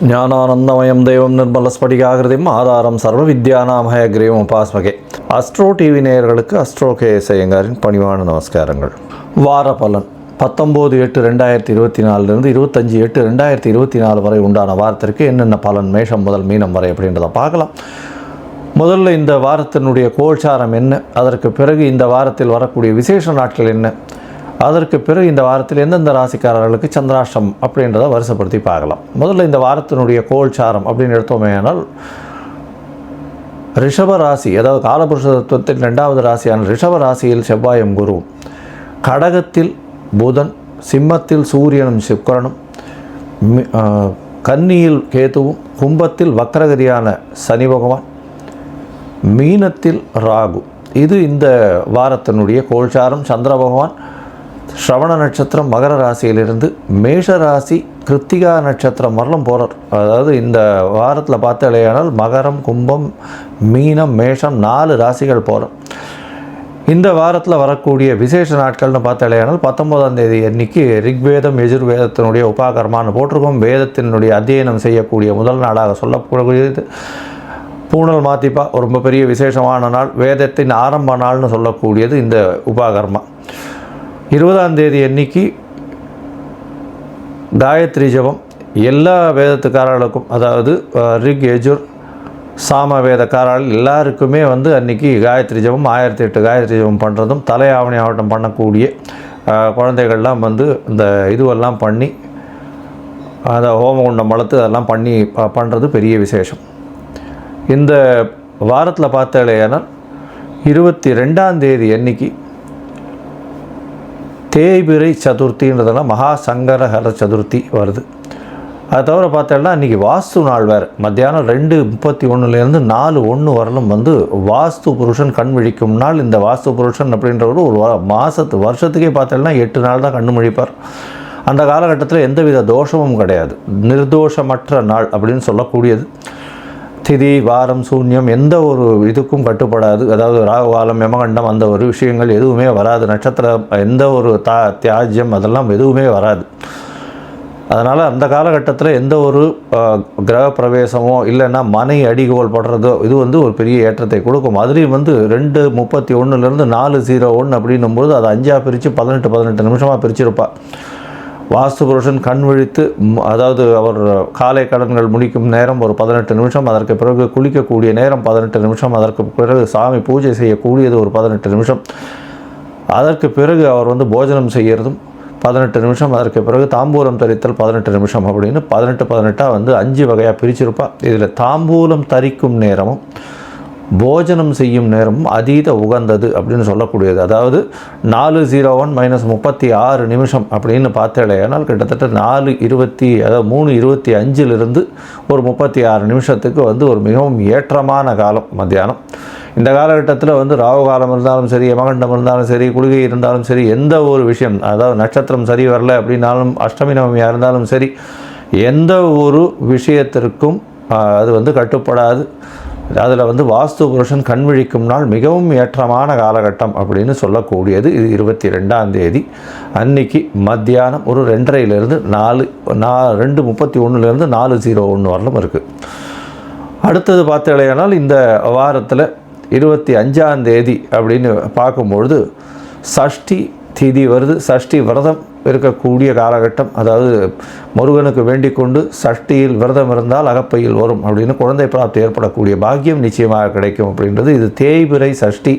ஞானானந்தமயம் தெய்வம் நிர்மலஸ்படிகாகிருதிம் ஆதாரம் சர்வ வித்யானாமய கிரீவம் உபாஸ்மகே. அஸ்ட்ரோ டிவி நேயர்களுக்கு அஸ்ட்ரோ கேஎஸ் ஐயங்காரின் பணிவான நமஸ்காரங்கள். வார பலன் 19/8/2024 25/8/2024 வரை உண்டான வாரத்திற்கு என்னென்ன பலன் மேஷம் முதல் மீனம் வரை அப்படின்றத பார்க்கலாம். முதல்ல இந்த வாரத்தினுடைய கோல்சாரம் என்ன, அதற்கு பிறகு இந்த வாரத்தில் வரக்கூடிய விசேஷ நாட்கள் என்ன, அதற்கு பிறகு இந்த வாரத்தில் எந்தெந்த ராசிக்காரர்களுக்கு சந்திராஷ்டம் அப்படின்றத வரிசைப்படுத்தி பார்க்கலாம். முதல்ல இந்த வாரத்தினுடைய கோல்சாரம் அப்படின்னு எடுத்தோமேனால் ரிஷப ராசி, அதாவது காலபுருஷ தத்துவத்தின் 2வது ராசியான ரிஷப ராசியில் செவ்வாயும் குருவும், கடகத்தில் புதன், சிம்மத்தில் சூரியனும் சுக்கிரனும், கன்னியில் கேதுவும், கும்பத்தில் வக்ரகதியான சனி பகவான், மீனத்தில் ராகு. இது இந்த வாரத்தினுடைய கோல்சாரம். சந்திர பகவான் ஸ்ரவண நட்சத்திரம் மகர ராசியிலிருந்து மேஷ ராசி கிருத்திகா நட்சத்திரம் வரலும் போகிறார். அதாவது இந்த வாரத்தில் பார்த்தாலேயானால் மகரம், கும்பம், மீனம், மேஷம் 4 ராசிகள் போகிறார். இந்த வாரத்தில் வரக்கூடிய விசேஷ நாட்கள்னு பார்த்தாலேயானால் 19ஆம் தேதி அன்னைக்கு ரிக்வேதம் யஜுர்வேதத்தினுடைய உபாகரமானு போட்டிருக்கோம். வேதத்தினுடைய அத்தியனம் செய்யக்கூடிய முதல் நாளாக சொல்லக்கூடியது பூனல் மாத்திப்பா, ரொம்ப பெரிய விசேஷமான நாள், வேதத்தின் ஆரம்ப நாள்னு சொல்லக்கூடியது இந்த உபாகர்மா. 20ஆம் தேதி அன்னைக்கு காயத்ரி ஜபம் எல்லா வேதத்துக்காரர்களுக்கும், அதாவது ரிக் யஜுர் சாம வேதக்காரர்கள் எல்லாருக்குமே அன்றைக்கி காயத்ரி ஜபம் 1008 காயத்ரி ஜபம் பண்ணுறதும், தலையாவணி ஆவட்டம் பண்ணக்கூடிய குழந்தைகள்லாம் இந்த இதுவெல்லாம் பண்ணி அதை ஹோமகுண்டம் வளர்த்து அதெல்லாம் பண்ணி பண்ணுறது பெரிய விசேஷம். இந்த வாரத்தில் பார்த்தாலேயானால் 22ஆம் தேதி அன்னைக்கு தேய்பிரை சதுர்த்தின்றதெல்லாம் மகா சங்கரஹர சதுர்த்தி வருது. அதை தவிர பார்த்தோம்னா இன்றைக்கி வாஸ்து நாள் வேறு. மத்தியானம் 2:31 4:01 வரலும் வாஸ்து புருஷன் கண் விழிக்கும் நாள். இந்த வாஸ்து புருஷன் அப்படின்றவர் ஒரு வருஷத்துக்கே பார்த்தோம்னா 8 நாள் தான் கண்ணு முழிப்பார். அந்த காலகட்டத்தில் எந்தவித தோஷமும் கிடையாது, நிர்தோஷமற்ற நாள் அப்படின்னு சொல்லக்கூடியது. திதி வாரம் சூன்யம் எந்த ஒரு இதுக்கும் கட்டுப்படாது. அதாவது ராகுகாலம் யமகண்டம் அந்த ஒரு விஷயங்கள் எதுவுமே வராது. நட்சத்திரம் எந்த ஒரு தியாஜ்யம் அதெல்லாம் எதுவுமே வராது. அதனால் அந்த காலகட்டத்தில் எந்த ஒரு கிரக பிரவேசமோ இல்லைன்னா மனை அடிகோல் படுறதோ இது ஒரு பெரிய ஏற்றத்தை கொடுக்கும். அதுலேயும் 2:31 4:01 அப்படின்னும்போது அதை 5ஆக பிரித்து 18 நிமிஷமாக பிரிச்சிருப்பாள். வாஸ்து புருஷன் கண் விழித்து, அதாவது அவர் காலை கடன்கள் முடிக்கும் நேரம் ஒரு 18 நிமிஷம், அதற்கு பிறகு குளிக்கக்கூடிய நேரம் 18 நிமிஷம், அதற்கு பிறகு சாமி பூஜை செய்யக்கூடியது ஒரு 18 நிமிஷம், அதற்கு பிறகு அவர் போஜனம் செய்கிறதும் 18 நிமிஷம், அதற்கு பிறகு தாம்பூலம் தரித்தல் 18 நிமிஷம் அப்படின்னு 18 5 வகையாக பிரிச்சிருப்பாள். இதில் தாம்பூலம் தரிக்கும் நேரமும் போஜனம் செய்யும் நேரமும் அதீத உகந்தது அப்படின்னு சொல்லக்கூடியது. அதாவது 4:01 - 36 நிமிஷம் அப்படின்னு பார்த்தாலேனால் கிட்டத்தட்ட 3:25 ஒரு 36 நிமிஷத்துக்கு ஒரு மிகவும் ஏற்றமான காலம் மத்தியானம். இந்த காலகட்டத்தில் ராகு காலம் இருந்தாலும் சரி, யமகண்டம் இருந்தாலும் சரி, குளிகை இருந்தாலும் சரி, எந்த ஒரு விஷயம், அதாவது நட்சத்திரம் சரி வரல அப்படின்னாலும், அஷ்டமி நவமியாக இருந்தாலும் சரி, எந்த ஒரு விஷயத்திற்கும் அது கட்டுப்படாது. அதில் வாஸ்து புருஷன் கண் விழிக்கும் நாள் மிகவும் ஏற்றமான காலகட்டம் அப்படின்னு சொல்லக்கூடியது. இது 22ஆம் தேதி அன்னைக்கு மத்தியானம் ஒரு 2:30 2:31 4:01 வரலும் இருக்குது. அடுத்தது பார்த்தாலேயானால் இந்த வாரத்தில் 25ஆம் தேதி அப்படின்னு பார்க்கும்பொழுது சஷ்டி திதி வருது. சஷ்டி விரதம் இருக்கக்கூடிய காலகட்டம். அதாவது முருகனுக்கு வேண்டிக் கொண்டு சஷ்டியில் விரதம் இருந்தால் அகப்பையில் வரும் அப்படின்னு குழந்தை பிராப்தி ஏற்படக்கூடிய பாக்கியம் நிச்சயமாக கிடைக்கும் அப்படின்றது. இது தேய்பிரை சஷ்டி.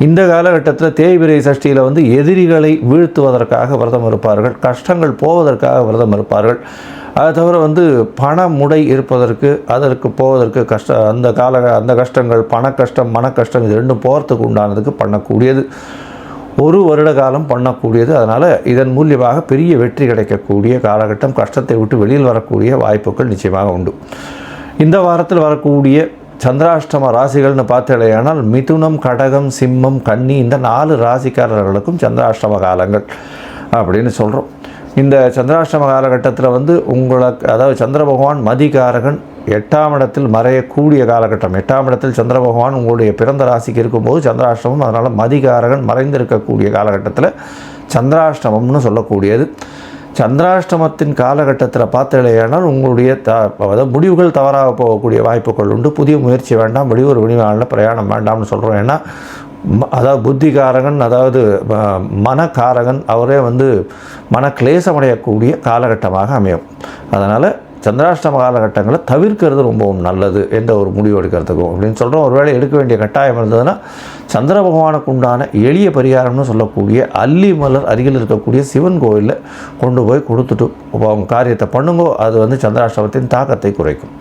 இந்த காலகட்டத்தில் தேய்பிரை சஷ்டியில் எதிரிகளை வீழ்த்துவதற்காக விரதம் இருப்பார்கள், கஷ்டங்கள் போவதற்காக விரதம் இருப்பார்கள். அதை தவிர பண முடை இருப்பதற்கு, அதற்கு போவதற்கு அந்த கஷ்டங்கள், பண கஷ்டம், மன கஷ்டம் இது ரெண்டும் போகிறதுக்கு உண்டானதுக்கு பண்ணக்கூடியது. ஒரு வருட காலம் பண்ணக்கூடியது. அதனால் இதன் மூலியமாக பெரிய வெற்றி கிடைக்கக்கூடிய காலகட்டம். கஷ்டத்தை விட்டு வெளியில் வரக்கூடிய வாய்ப்புகள் நிச்சயமாக உண்டு. இந்த வாரத்தில் வரக்கூடிய சந்திராஷ்டம ராசிகள்னு பார்த்தாலேயானால் மிதுனம், கடகம், சிம்மம், கன்னி இந்த 4 ராசிக்காரர்களுக்கும் சந்திராஷ்டம காலங்கள் அப்படின்னு சொல்கிறோம். இந்த சந்திராஷ்டம காலகட்டத்தில் உங்களுக்கு, அதாவது சந்திர பகவான் மதிகாரகன் 8ஆம் இடத்தில் மறையக்கூடிய காலகட்டம். 8ஆம் இடத்தில் சந்திர பகவான் உங்களுடைய பிறந்த ராசிக்கு இருக்கும்போது சந்திராஷ்டமம். அதனால் மதிகாரகன் மறைந்திருக்கக்கூடிய காலகட்டத்தில் சந்திராஷ்டமம்னு சொல்லக்கூடியது. சந்திராஷ்டமத்தின் காலகட்டத்தில் பார்த்தலையானால் உங்களுடைய அதாவது முடிவுகள் தவறாக போகக்கூடிய வாய்ப்புகள் உண்டு. புதிய முயற்சி வேண்டாம், வெளியூர் வெளிநாளில் பிரயாணம் வேண்டாம்னு சொல்கிறோம். ஏன்னா அதாவது புத்திகாரகன், அதாவது மனக்காரகன், அவரே வந்து மனக்லேசமடையக்கூடிய காலகட்டமாக அமையும். அதனால் சந்திராஷ்டம காலகட்டங்களை தவிர்க்கிறது ரொம்பவும் நல்லது என்ற ஒரு முடிவு எடுக்கிறதுக்கும் அப்படின்னு சொல்கிறோம். ஒருவேளை எடுக்க வேண்டிய கட்டாயம் இருந்ததுன்னா சந்திர பகவானுக்கு உண்டான எளிய பரிகாரம்னு சொல்லக்கூடிய அல்லி மலர் அருகில் இருக்கக்கூடிய சிவன் கோயிலில் கொண்டு போய் கொடுத்துட்டு அவங்க காரியத்தை பண்ணுங்கோ. அது வந்து சந்திராஷ்டமத்தின் தாக்கத்தை குறைக்கும்.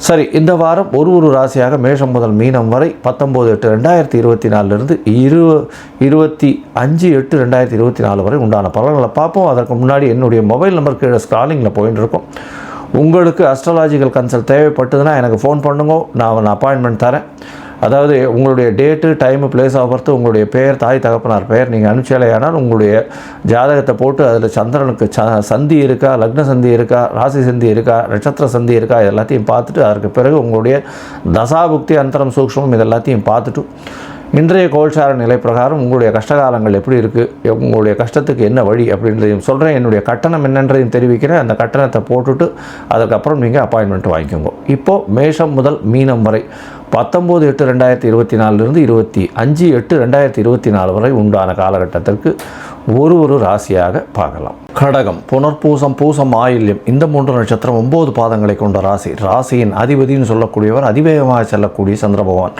சரி, இந்த வாரம் ஒரு ராசியாக மேஷம் முதல் மீனம் வரை 19/8/2024 25/8/2024 வரை உண்டான பலன்களை பார்ப்போம். அதற்கு முன்னாடி என்னுடைய மொபைல் நம்பர் கீழே ஸ்க்ராலிங்கில் போயிட்டு இருக்கும். உங்களுக்கு அஸ்ட்ராலாஜிக்கல் கன்சல்ட் தேவைப்பட்டதுன்னா எனக்கு ஃபோன் பண்ணுங்க, நான் அப்பாயின்மெண்ட் தரேன். அதாவது உங்களுடைய date, time, place of birth, உங்களுடைய பெயர், தாய் தகப்பனார் பெயர் நீங்கள் அனுப்பிச்சாலேயானால் உங்களுடைய ஜாதகத்தை போட்டு அதில் சந்திரனுக்கு சந்தி இருக்கா, லக்ன சந்தி இருக்கா, ராசி சந்தி இருக்கா, நட்சத்திர சந்தி இருக்கா, இதெல்லாத்தையும் பார்த்துட்டு அதற்கு பிறகு உங்களுடைய தசாபுக்தி, அந்தரம், சூக்ஷ்மம் இதெல்லாத்தையும் பார்த்துட்டு இன்றைய கோல்சார நிலை பிரகாரம் உங்களுடைய கஷ்டகாலங்கள் எப்படி இருக்குது, உங்களுடைய கஷ்டத்துக்கு என்ன வழி அப்படின்றதையும் சொல்கிறேன். என்னுடைய கட்டணம் என்னன்றதையும் தெரிவிக்கிறேன். அந்த கட்டணத்தை போட்டுட்டு அதுக்கப்புறம் நீங்கள் அப்பாயின்மெண்ட் வாங்கிக்கோங்க. இப்போது மேஷம் முதல் மீனம் வரை 19/8/2024 25/8/2024 வரை உண்டான காலகட்டத்திற்கு ஒரு ராசியாக பார்க்கலாம். கடகம், புனர்பூசம், பூசம், ஆயில்யம் இந்த 3 நட்சத்திரம் 9 பாதங்களை கொண்ட ராசி. ராசியின் அதிபதினு சொல்லக்கூடியவர் அதிவேகமாக செல்லக்கூடிய சந்திர பகவான்.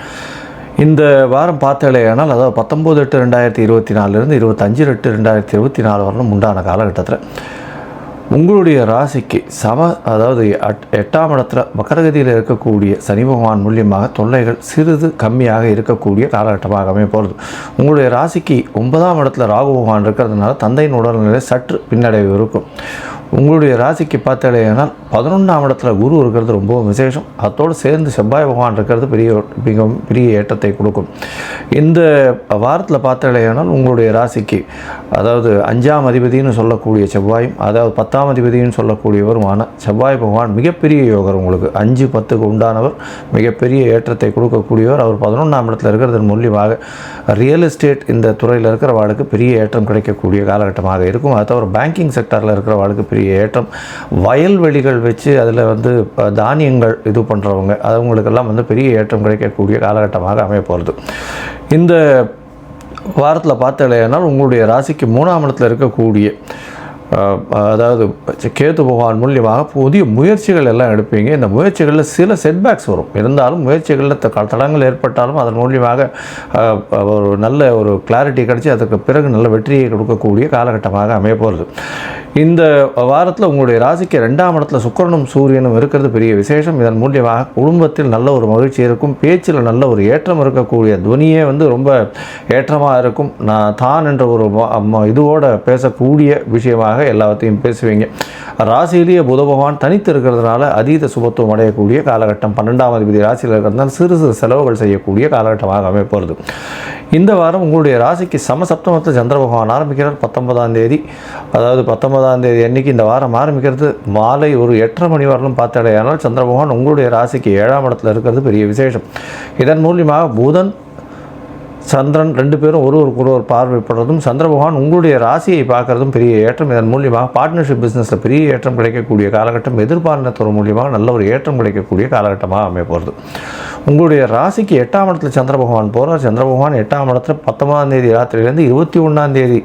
இந்த வாரம் பார்த்தாலேயானால் அதாவது 19/8/2024 25/8/2024 வரலும் உண்டான காலகட்டத்தில் உங்களுடைய ராசிக்கு அதாவது 8ஆம் இடத்துல வக்கரகதியில் இருக்கக்கூடிய சனி பகவான் மூலியமாக தொல்லைகள் சிறிது கம்மியாக இருக்கக்கூடிய காலகட்டமாக அமைய போகிறது. உங்களுடைய ராசிக்கு 9ஆம் இடத்துல ராகு பகவான் இருக்கிறதுனால தந்தையின் உடல்நிலை சற்று பின்னடைவு இருக்கும். உங்களுடைய ராசிக்கு பார்த்தாலேயானால் 11ஆம் இடத்துல குரு இருக்கிறது ரொம்பவும் விசேஷம். அதோடு சேர்ந்து செவ்வாய் பகவான் இருக்கிறது மிகவும் பெரிய ஏற்றத்தை கொடுக்கும். இந்த வாரத்தில் பார்த்தாலேயானால் உங்களுடைய ராசிக்கு அதாவது 5ஆம் அதிபதினு சொல்லக்கூடிய செவ்வாயும், அதாவது 10ஆம் அதிபதினு சொல்லக்கூடியவருமான செவ்வாய் பகவான் மிகப்பெரிய யோகர். உங்களுக்கு 5-10க்கு உண்டானவர், மிகப்பெரிய ஏற்றத்தை கொடுக்கக்கூடியவர். அவர் 11ஆம் இடத்துல இருக்கிறது மூலியமாக ரியல் எஸ்டேட் இந்த துறையில் இருக்கிறவாளுக்கு பெரிய ஏற்றம் கிடைக்கக்கூடிய காலகட்டமாக இருக்கும். அது தவிர பேங்கிங் செக்டரில் இருக்கிறவாளுக்கு பெரிய ஏற்றம், வயல்வெளிகள் வச்சு அதில் வந்து தானியங்கள் இது பண்ணுறவங்க அவங்களுக்கெல்லாம் வந்து பெரிய ஏற்றம் கிடைக்கக்கூடிய காலகட்டமாக அமைய போகிறது. இந்த வாரத்தில் பார்த்தாலேனால் உங்களுடைய ராசிக்கு 3ஆம் இடத்துல இருக்கக்கூடிய அதாவது கேது பகவான் மூலியமாக புதிய முயற்சிகள் எல்லாம் எடுப்பீங்க. இந்த முயற்சிகளில் சில செட்பேக்ஸ் வரும். இருந்தாலும் முயற்சிகளில் தடங்கள் ஏற்பட்டாலும் அதன் மூலியமாக ஒரு நல்ல ஒரு கிளாரிட்டி கிடச்சி அதற்கு பிறகு நல்ல வெற்றியை கொடுக்கக்கூடிய காலகட்டமாக அமைய போகிறது. இந்த வாரத்தில் உங்களுடைய ராசிக்கு 2ஆம் இடத்துல சுக்கிரனும் சூரியனும் இருக்கிறது பெரிய விசேஷம். இதன் மூலியமாக குடும்பத்தில் நல்ல ஒரு மகிழ்ச்சி இருக்கும். பேச்சில் நல்ல ஒரு ஏற்றம் இருக்கக்கூடிய துவனியே வந்து ரொம்ப ஏற்றமாக இருக்கும். தான் என்ற ஒரு இதுவோட பேசக்கூடிய விஷயமாக எல்லாத்தையும் பேசுவீங்க. ராசியிலேயே புத பகவான் தனித்து இருக்கிறதுனால அதீத சுபத்துவம் அடையக்கூடிய காலகட்டம். 12ஆம் அதிபதி ராசியில் இருக்கிறதுனால சிறு செலவுகள் செய்யக்கூடிய காலகட்டமாக அமைப்பது. இந்த வாரம் உங்களுடைய ராசிக்கு சமசப்தமத்தில் சந்திர பகவான் ஆரம்பிக்கிறார் 19ஆம் தேதி. அதாவது 19ஆம் தேதி அன்னைக்கு இந்த வாரம் ஆரம்பிக்கிறது மாலை ஒரு 8:30 மணி வரலும் பார்த்தாலேயானால் சந்திர பகவான் உங்களுடைய ராசிக்கு 7ஆம் இடத்துல இருக்கிறது பெரிய விசேஷம். இதன் மூலியமாக புதன் சந்திரன் 2 பேரும் ஒருவருக்கொருவர் பார்வைப்படுறதும் சந்திர பகவான் உங்களுடைய ராசியை பார்க்குறதும் பெரிய ஏற்றம். இதன் மூலியமாக பார்ட்னர்ஷிப் பிஸ்னஸில் பெரிய ஏற்றம் கிடைக்கக்கூடிய காலகட்டம். எதிர்பாலினத்துறை மூலியமாக நல்ல ஒரு ஏற்றம் கிடைக்கக்கூடிய காலகட்டமாக அமைய போகிறது. உங்களுடைய ராசிக்கு 8ஆம் இடத்துல சந்திர பகவான் போகிறார். சந்திர பகவான் 8ஆம் இடத்துல 19ஆம் தேதி ராத்திரியிலேருந்து 21ஆம் தேதி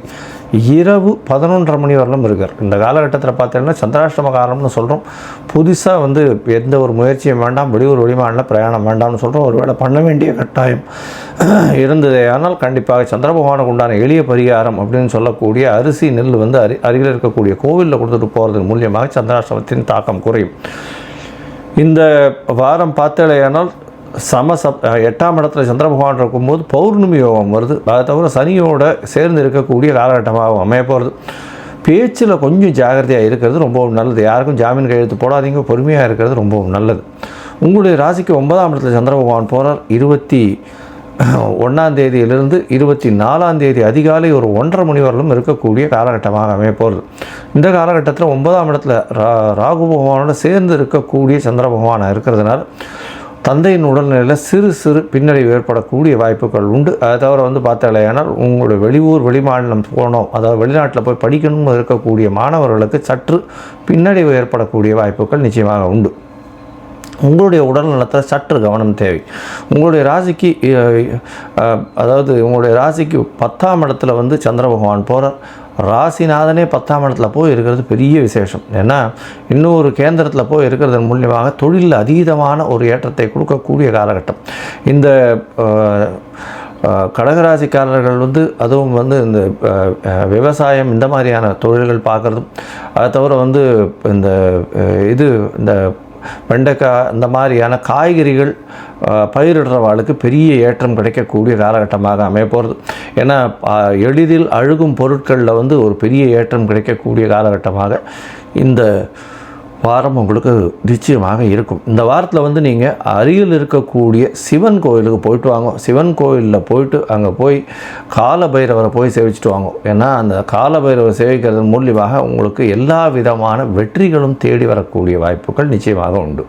இரவு 11:30 மணி வரலும் இருக்கார். இந்த காலகட்டத்தில் பார்த்தீங்கன்னா சந்திராஷ்டம காலம்னு சொல்கிறோம். புதுசாக வந்து எந்த ஒரு முயற்சியும் வேண்டாம், வெளியூர் வெளிமாநில பிரயாணம் வேண்டாம்னு சொல்கிறோம். ஒருவேளை பண்ண வேண்டிய கட்டாயம் இருந்ததே ஆனால் கண்டிப்பாக சந்திர பகவானுக்கு உண்டான எளிய பரிகாரம் அப்படின்னு சொல்லக்கூடிய அரிசி நெல் வந்து அருகில் இருக்கக்கூடிய கோவிலில் கொடுத்துட்டு போகிறதன் மூலியமாக சந்திராஷ்டமத்தின் தாக்கம் குறையும். இந்த வாரம் பார்த்தேனால் 8ஆம் இடத்துல சந்திர பகவான் இருக்கும்போது பௌர்ணமி யோகம் வருது. அதை தவிர சனியோட சேர்ந்து இருக்கக்கூடிய காலகட்டமாக அமைய போகிறது. பேச்சில் கொஞ்சம் ஜாகிரதையாக இருக்கிறது ரொம்பவும் நல்லது. யாருக்கும் ஜாமீன் கையெழுத்து போடாதீங்க, பொறுமையாக இருக்கிறது ரொம்பவும் நல்லது. உங்களுடைய ராசிக்கு 9ஆம் இடத்துல சந்திர பகவான் போகிறார். 21ஆம் தேதியிலிருந்து 24ஆம் தேதி அதிகாலை ஒரு 1:30 மணி வரலும் இருக்கக்கூடிய காலகட்டமாக அமைய போகிறது. இந்த காலகட்டத்தில் 9ஆம் இடத்துல ராகு பகவானோட சேர்ந்து இருக்கக்கூடிய சந்திர பகவானாக இருக்கிறதுனால தந்தையின் உடல்நிலையில் சிறு சிறு பின்னடைவு ஏற்படக்கூடிய வாய்ப்புகள் உண்டு. அதை தவிர வந்து பார்த்தாலேயானால் உங்களுடைய வெளியூர் வெளிமாநிலம் போனோம், அதாவது வெளிநாட்டில் போய் படிக்கணும்னு இருக்கக்கூடிய மாணவர்களுக்கு சற்று பின்னடைவு ஏற்படக்கூடிய வாய்ப்புகள் நிச்சயமாக உண்டு. உங்களுடைய உடல் நலத்தில் சற்று கவனம் தேவை. உங்களுடைய ராசிக்கு அதாவது உங்களுடைய ராசிக்கு 10ஆம் இடத்துல வந்து சந்திர பகவான் போகிறார். ராசிநாதனே 10ஆம் இடத்துல போய் இருக்கிறது பெரிய விசேஷம். ஏன்னா இன்னொரு கேந்திரத்தில் போய் இருக்கிறதன் மூலியமாக தொழிலில் அதீதமான ஒரு ஏற்றத்தை கொடுக்கக்கூடிய காலகட்டம். இந்த கடகராசிக்காரர்கள் வந்து அதுவும் வந்து இந்த விவசாயம் இந்த மாதிரியான தொழில்கள் பார்க்குறதும், அதை தவிர வந்து இந்த வெண்டைக்காய் இந்த மாதிரியான காய்கறிகள் பயிரிடுறவாளுக்கு பெரிய ஏற்றம் கிடைக்கக்கூடிய காலகட்டமாக அமைய போகிறது. ஏன்னா எளிதில் அழுகும் பொருட்களில் வந்து ஒரு பெரிய ஏற்றம் கிடைக்கக்கூடிய காலகட்டமாக இந்த வாரம் உங்களுக்கு நிச்சயமாக இருக்கும். இந்த வாரத்தில் வந்து நீங்கள் அருகில் இருக்கக்கூடிய சிவன் கோயிலுக்கு போயிட்டு வாங்க. சிவன் கோயிலில் போயிட்டு அங்கே போய் காலபைரவரை போய் சேவிச்சுட்டு வாங்க. ஏன்னா அந்த காலபைரவரை சேவிக்கிறது மூலியமாக உங்களுக்கு எல்லா விதமான வெற்றிகளும் தேடி வரக்கூடிய வாய்ப்புகள் நிச்சயமாக உண்டு.